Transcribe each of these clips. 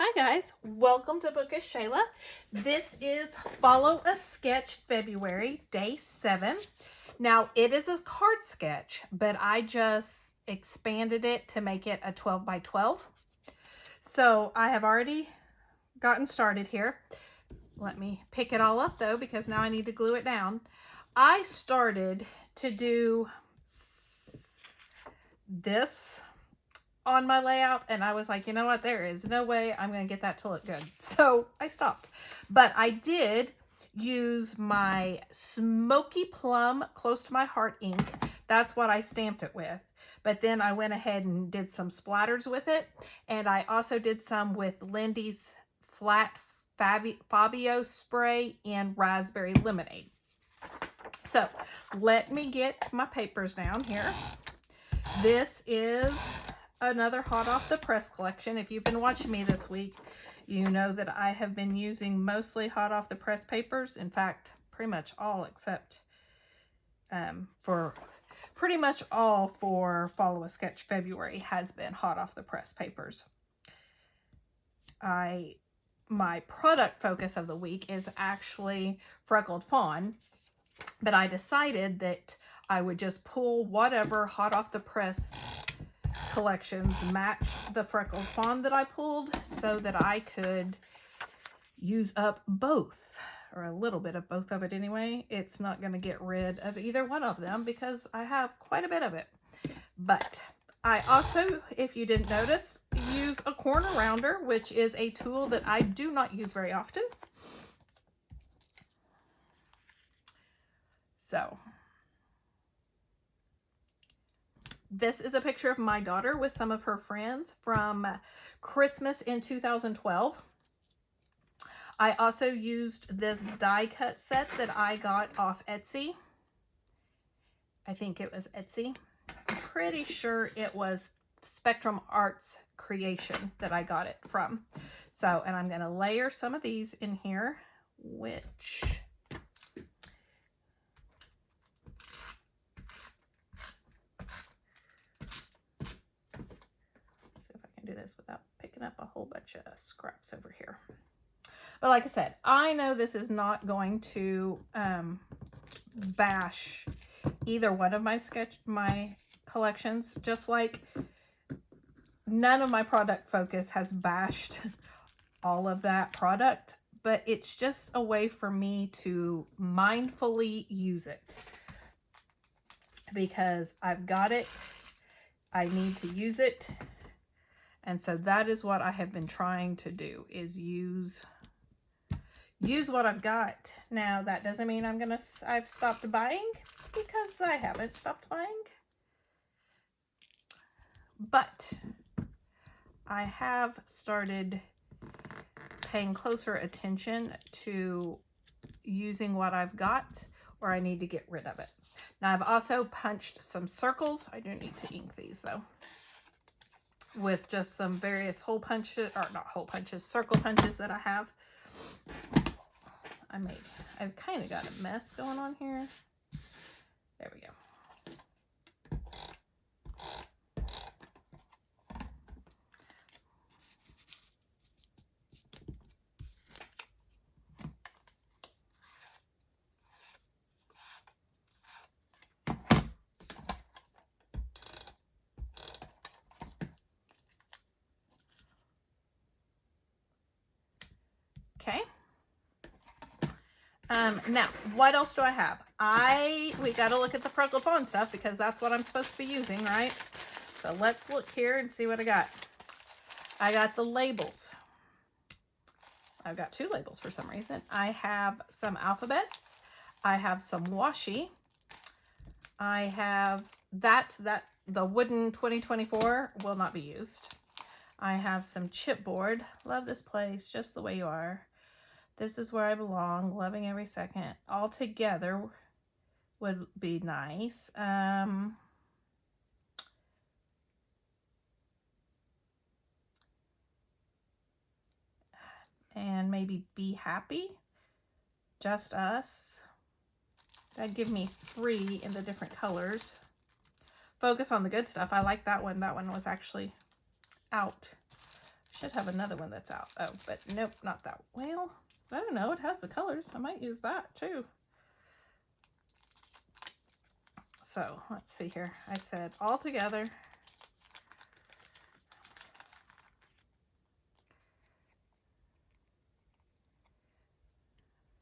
Hi guys, welcome to Bookish Shayla. This is Follow a Sketch February, day 7. Now it is a card sketch, but I just expanded it to make it a 12 by 12. So I have already gotten started here. Let me pick it all up though, because now I need to glue it down. I started to do this on my layout and I was like, you know what, there is no way I'm going to get that to look good. So I stopped. But I did use my Smoky Plum Close to My Heart ink. That's what I stamped it with. But then I went ahead and did some splatters with it. And I also did some with Lindy's Flat Fabio spray in Raspberry Lemonade. So let me get my papers down here. This is another hot off the press collection. If you've been watching me this week, you know that I have been using mostly hot off the press papers. In fact, pretty much all except for pretty much all for Follow a Sketch February has been hot off the press papers. My product focus of the week is actually Freckled Fawn, but I decided that I would just pull whatever hot off the press collections match the Freckled Fawn that I pulled so that I could use up both, or a little bit of both of it anyway. It's not going to get rid of either one of them because I have quite a bit of it. But I also, if you didn't notice, use a corner rounder, which is a tool that I do not use very often. So this is a picture of my daughter with some of her friends from Christmas in 2012. I also used this die cut set that I got off Etsy. I think it was Etsy. I'm pretty sure it was Spectrum Arts Creation that I got it from. So, and I'm going to layer some of these in here, which do this without picking up a whole bunch of scraps over here. But like I said, I know this is not going to bash either one of my collections, just like none of my product focus has bashed all of that product, but it's just a way for me to mindfully use it because I've got it, I need to use it. And so that is what I have been trying to do, is use what I've got. Now, that doesn't mean I've stopped buying, because I haven't stopped buying. But I have started paying closer attention to using what I've got, or I need to get rid of it. Now, I've also punched some circles. I do need to ink these, though, with just some various hole punches, or not hole punches, circle punches that I have. I've kind of got a mess going on here. There we go. Okay. Now, what else do I have? We got to look at the Freckled Fawn stuff because that's what I'm supposed to be using, right? So let's look here and see what I got. I got the labels. I've got 2 labels for some reason. I have some alphabets. I have some washi. I have the wooden 2024 will not be used. I have some chipboard. Love this place just the way you are. This is where I belong, loving every second. All together would be nice. And maybe Be Happy. Just Us. That'd give me 3 in the different colors. Focus on the Good Stuff. I like that one. That one was actually out. should have another one that's out. Oh, but nope, not that. Well, I don't know. It has the colors. I might use that too. So let's see here. I said all together.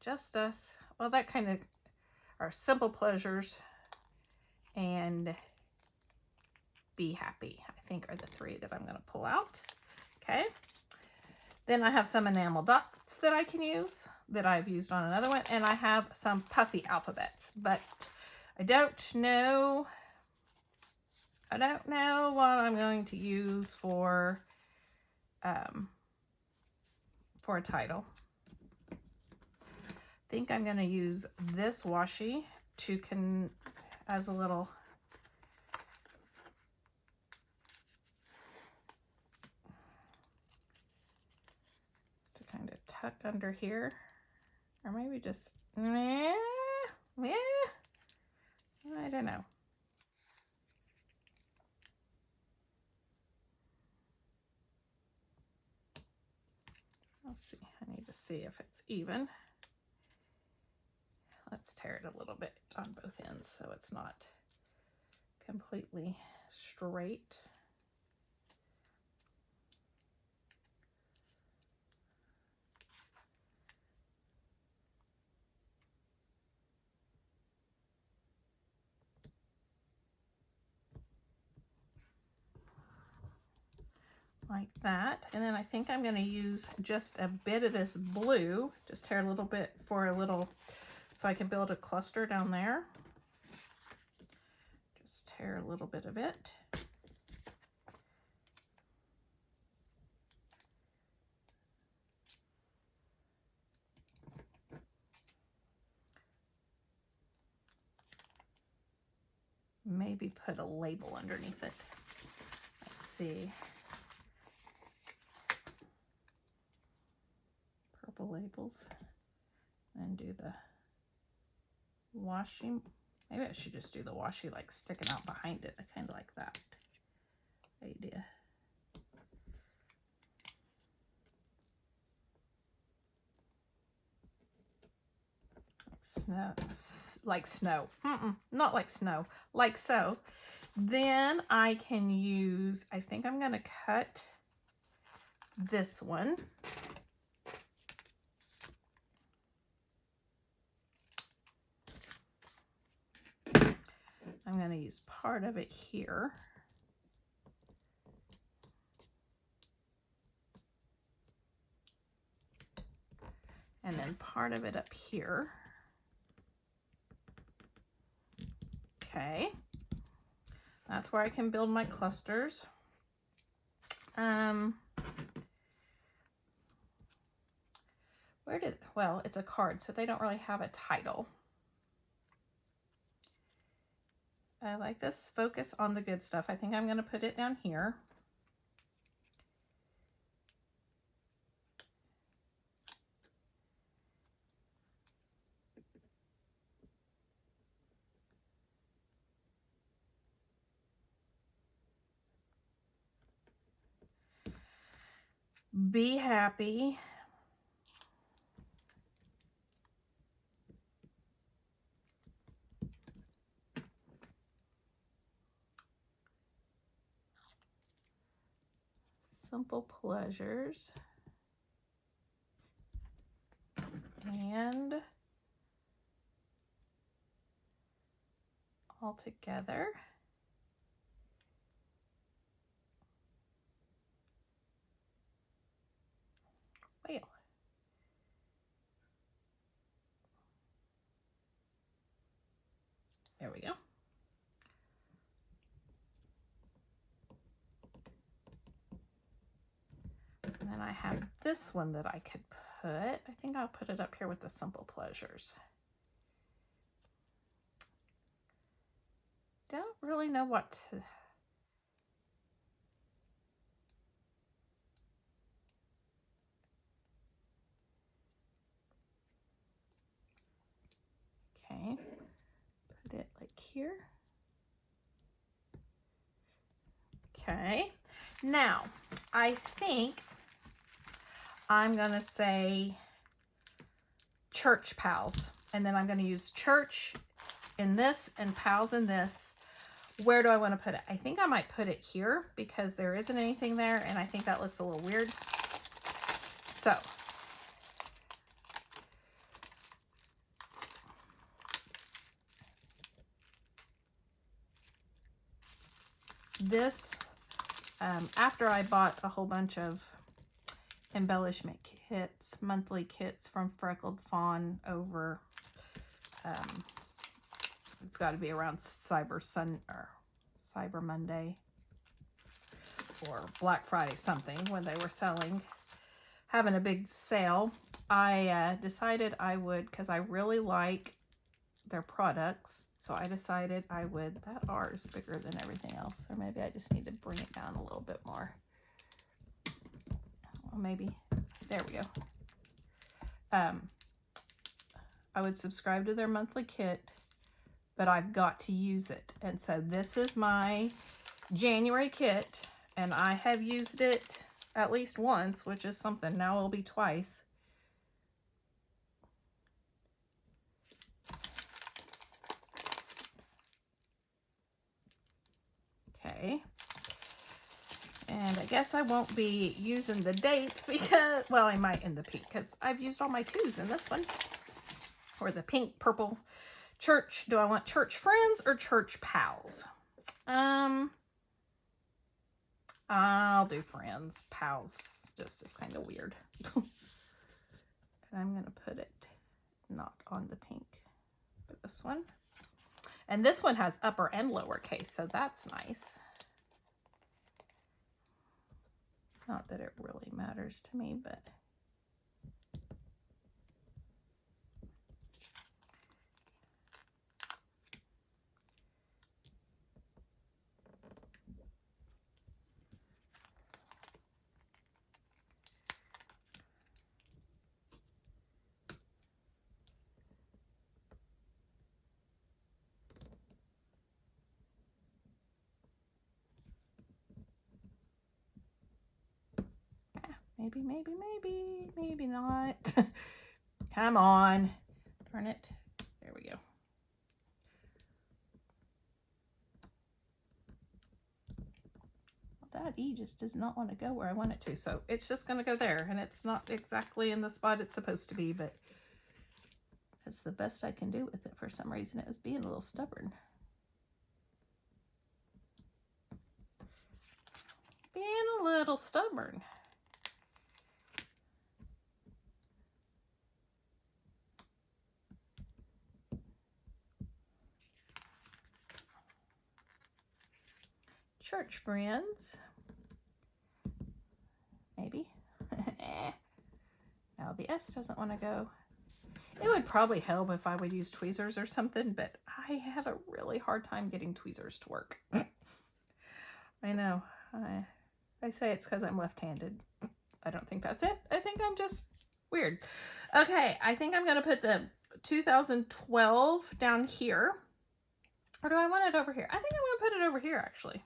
Just us. Well, that kind of are simple pleasures and be happy, I think, are the three that I'm going to pull out. Okay. Then I have some enamel dots that I can use that I've used on another one. And I have some puffy alphabets, but I don't know what I'm going to use for a title. I think I'm going to use this washi as a little to kind of tuck under here, or maybe just I don't know. Let's see. I need to see if it's even. Let's tear it a little bit on both ends so it's not completely straight. Like that. And then I think I'm going to use just a bit of this blue, just tear a little bit for a little, so I can build a cluster down there. Just tear a little bit of it. Maybe put a label underneath it. Let's see. Purple labels. And do the washi. Maybe I should just do the washi like sticking out behind it. I kind of like that idea. Like snow. Not like snow. Like so. Then I can use, I think I'm going to cut this one. I'm going to use part of it here. And then part of it up here. Okay. That's where I can build my clusters. Well, it's a card, so they don't really have a title. I like this focus on the good stuff. I think I'm going to put it down here. Be happy. Simple pleasures. And all together. Well. There we go. And then I have this one that I could put. I think I'll put it up here with the simple pleasures. Don't really know what to... Okay, put it like here. Okay, now I think I'm going to say Church Pals. And then I'm going to use Church in this and Pals in this. Where do I want to put it? I think I might put it here because there isn't anything there, and I think that looks a little weird. So this, after I bought a whole bunch of embellishment kits, monthly kits from Freckled Fawn over, it's got to be around Cyber Monday or Black Friday something, when they were having a big sale. I decided I would, because I really like their products, so I decided I would, that R is bigger than everything else, or maybe I just need to bring it down a little bit more. Or maybe, there we go. I would subscribe to their monthly kit, but I've got to use it. And so this is my January kit, and I have used it at least once, which is something. Now it'll be twice. Okay. And I guess I won't be using the date because, well, I might in the pink, because I've used all my 2s in this one. Or the pink, purple. Church, do I want Church Friends or Church Pals? I'll do Friends. Pals just is kind of weird. And I'm going to put it not on the pink for this one. And this one has upper and lower case, so that's nice. Not that it really matters to me, but maybe not. Come on. Darn it. There we go. That E just does not want to go where I want it to. So it's just going to go there, and it's not exactly in the spot it's supposed to be, but that's the best I can do with it. For some reason, it was being a little stubborn. Being a little stubborn. Church Friends. Maybe. Now the S doesn't want to go. It would probably help if I would use tweezers or something, but I have a really hard time getting tweezers to work. I know. I say it's because I'm left-handed. I don't think that's it. I think I'm just weird. Okay, I think I'm going to put the 2012 down here. Or do I want it over here? I think I'm going to put it over here, actually.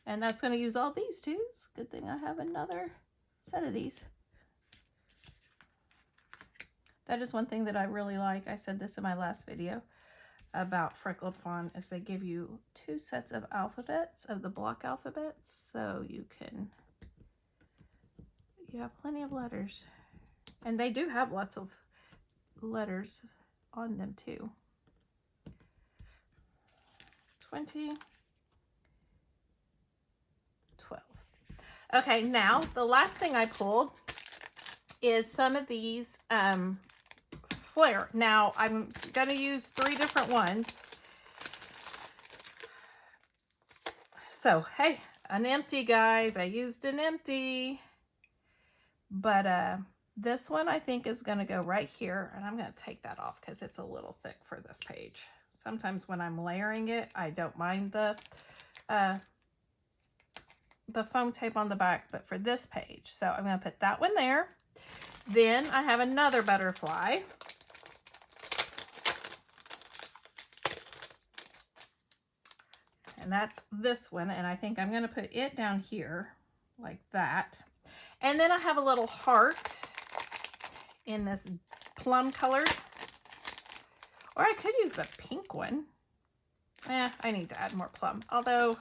And that's going to use all these 2s. Good thing I have another set of these. That is one thing that I really like. I said this in my last video about Freckled Fawn, is they give you 2 sets of alphabets, of the block alphabets, so you have plenty of letters. And they do have lots of letters on them too. 20, 12. Okay, now the last thing I pulled is some of these flair. Now I'm going to use 3 different ones. So, hey, an empty, guys. I used an empty. But this one I think is going to go right here. And I'm going to take that off because it's a little thick for this page. Sometimes when I'm layering it, I don't mind the foam tape on the back, but for this page. So I'm going to put that one there. Then I have another butterfly. And that's this one. And I think I'm going to put it down here like that. And then I have a little heart in this plum color. Or I could use the pink one. I need to add more plum. Although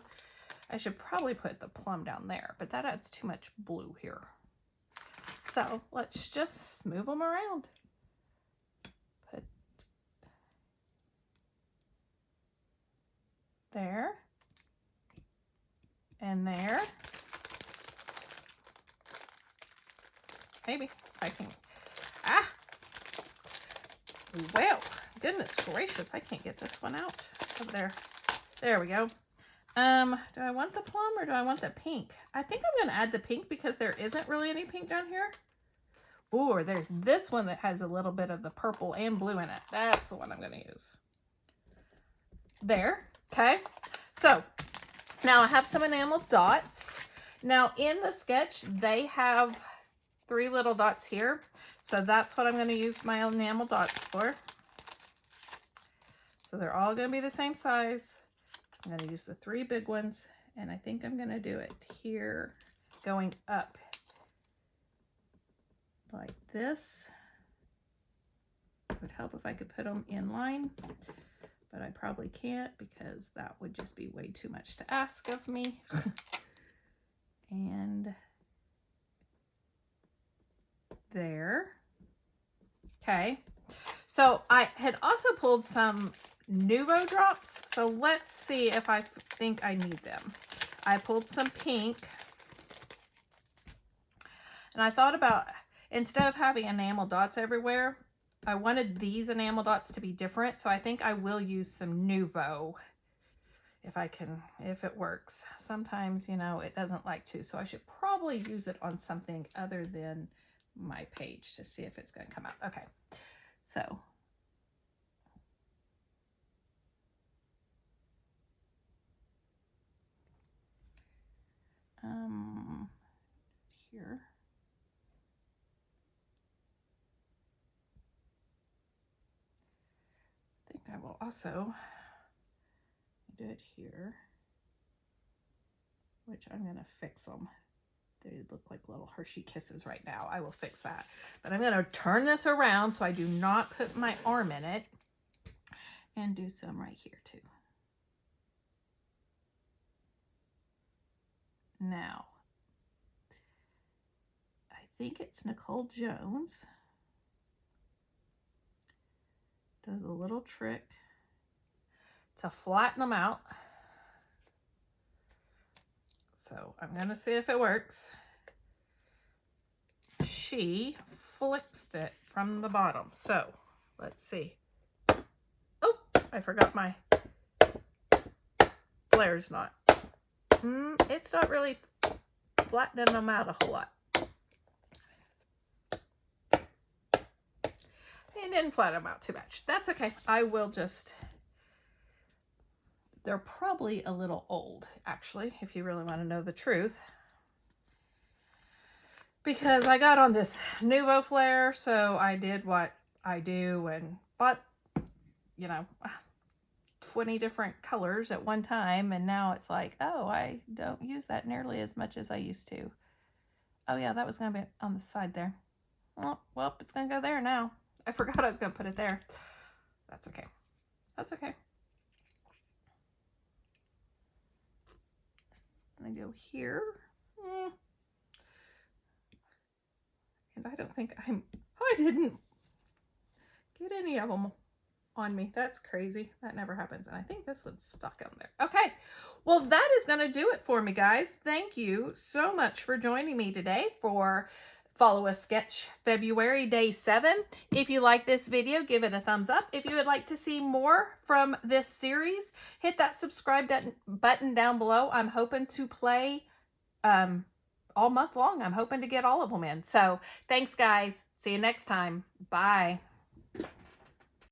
I should probably put the plum down there, but that adds too much blue here. So let's just move them around. Put there and there. Maybe I can. Well, goodness gracious, I can't get this one out of there. There we go. Do I want the plum or do I want the pink? I think I'm going to add the pink because there isn't really any pink down here. Or there's this one that has a little bit of the purple and blue in it. That's the one I'm going to use. There. Okay. So now I have some enamel dots. Now in the sketch, they have 3 little dots here. So that's what I'm going to use my enamel dots for. So they're all going to be the same size. I'm going to use the 3 big ones, and I think I'm going to do it here, going up like this. It would help if I could put them in line, but I probably can't because that would just be way too much to ask of me. And there. Okay. So I had also pulled some Nuvo drops, so let's see if I think I need them. I pulled some pink, and I thought about, instead of having enamel dots everywhere, I wanted these enamel dots to be different, so I think I will use some Nuvo if I can, if it works. Sometimes, you know, it doesn't like to, so I should probably use it on something other than my page to see if it's going to come out. Okay, so here. I think I will also do it here, which I'm going to fix them. They look like little Hershey Kisses right now. I will fix that. But I'm going to turn this around so I do not put my arm in it, and do some right here too. Now, I think it's Nicole Jones does a little trick to flatten them out. So I'm going to see if it works. She flicks it from the bottom. So let's see. Oh, I forgot my flair's not. It's not really flattening them out a whole lot. It didn't flatten them out too much. That's okay. I will just... They're probably a little old, actually, if you really want to know the truth. Because I got on this Nuvo Flair, so I did what I do and bought, you know, 20 different colors at one time, and now it's like, oh, I don't use that nearly as much as I used to. Oh yeah, that was going to be on the side there. Well, it's going to go there now. I forgot I was going to put it there. That's okay. That's okay. I'm going to go here. And I don't think I didn't get any of them on me. That's crazy. That never happens. And I think this one's stuck on there. Okay. Well, that is going to do it for me, guys. Thank you so much for joining me today for Follow a Sketch February Day 7. If you like this video, give it a thumbs up. If you would like to see more from this series, hit that subscribe button down below. I'm hoping to play all month long. I'm hoping to get all of them in. So thanks, guys. See you next time. Bye.